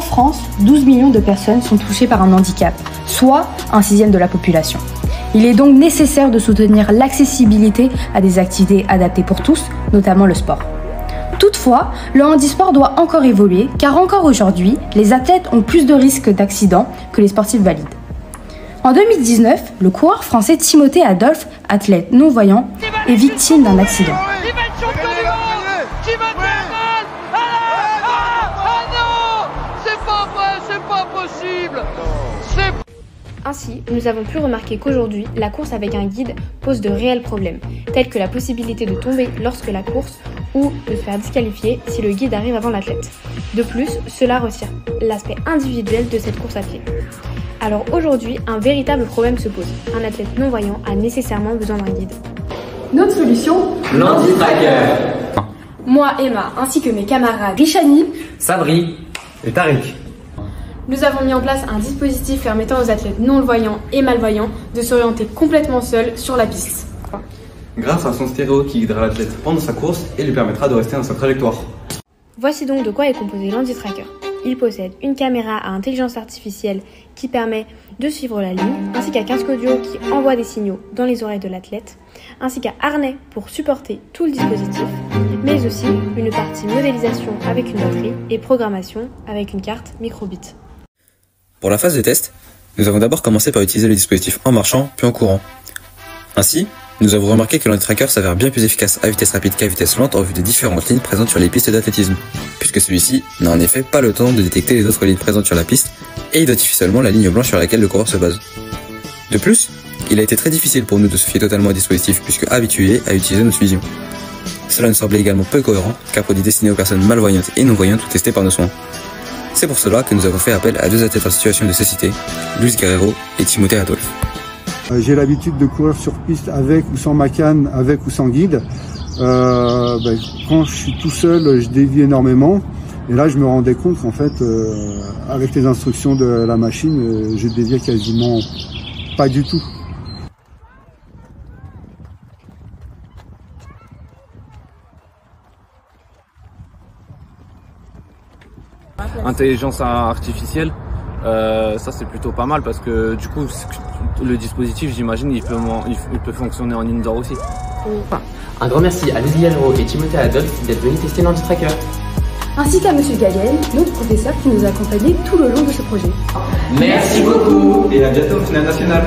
France, 12 millions de personnes sont touchées par un handicap, soit un sixième de la population. Il est donc nécessaire de soutenir l'accessibilité à des activités adaptées pour tous, notamment le sport. Toutefois, le handisport doit encore évoluer, car encore aujourd'hui, les athlètes ont plus de risques d'accidents que les sportifs valides. En 2019, le coureur français Timothée Adolphe, athlète non-voyant, est victime d'un accident. Ainsi, nous avons pu remarquer qu'aujourd'hui, la course avec un guide pose de réels problèmes, tels que la possibilité de tomber lorsque la course ou de se faire disqualifier si le guide arrive avant l'athlète. De plus, cela retire l'aspect individuel de cette course à pied. Alors aujourd'hui, un véritable problème se pose. Un athlète non-voyant a nécessairement besoin d'un guide. Notre solution, l'HandiTracker. Moi, Emma, ainsi que mes camarades Richani, Sabri et Tariq. Nous avons mis en place un dispositif permettant aux athlètes non-voyants et malvoyants de s'orienter complètement seuls sur la piste. Grâce à son stéréo qui guidera l'athlète pendant sa course et lui permettra de rester dans sa trajectoire. Voici donc de quoi est composé l'HandiTracker. Il possède une caméra à intelligence artificielle qui permet de suivre la ligne, ainsi qu'un casque audio qui envoie des signaux dans les oreilles de l'athlète, ainsi qu'un harnais pour supporter tout le dispositif, mais aussi une partie modélisation avec une batterie et programmation avec une carte microbit. Pour la phase de test, nous avons d'abord commencé par utiliser le dispositif en marchant puis en courant. Ainsi, nous avons remarqué que l'HandiTracker s'avère bien plus efficace à vitesse rapide qu'à vitesse lente en vue des différentes lignes présentes sur les pistes d'athlétisme, puisque celui-ci n'a en effet pas le temps de détecter les autres lignes présentes sur la piste et identifie seulement la ligne blanche sur laquelle le coureur se base. De plus, il a été très difficile pour nous de se fier totalement au dispositif puisque habitués à utiliser notre vision. Cela nous semblait également peu cohérent car produit destiné aux personnes malvoyantes et non-voyantes ou testées par nos soins. C'est pour cela que nous avons fait appel à deux athlètes en situation de cécité, Luis Guerrero et Timothée Adolphe. J'ai l'habitude de courir sur piste avec ou sans ma canne, avec ou sans guide. Quand je suis tout seul, je dévie énormément. Et là, je me rendais compte qu'en fait, avec les instructions de la machine, je déviais quasiment pas du tout. Intelligence artificielle, ça c'est plutôt pas mal parce que du coup le dispositif, j'imagine, il peut fonctionner en indoor aussi. Un grand merci à Luis Guerrero et Timothée Adolphe d'être venus tester l'HandiTracker. ainsi qu'à Monsieur Gallen, notre professeur qui nous a accompagnés tout le long de ce projet. Merci beaucoup Et à bientôt au finale nationale.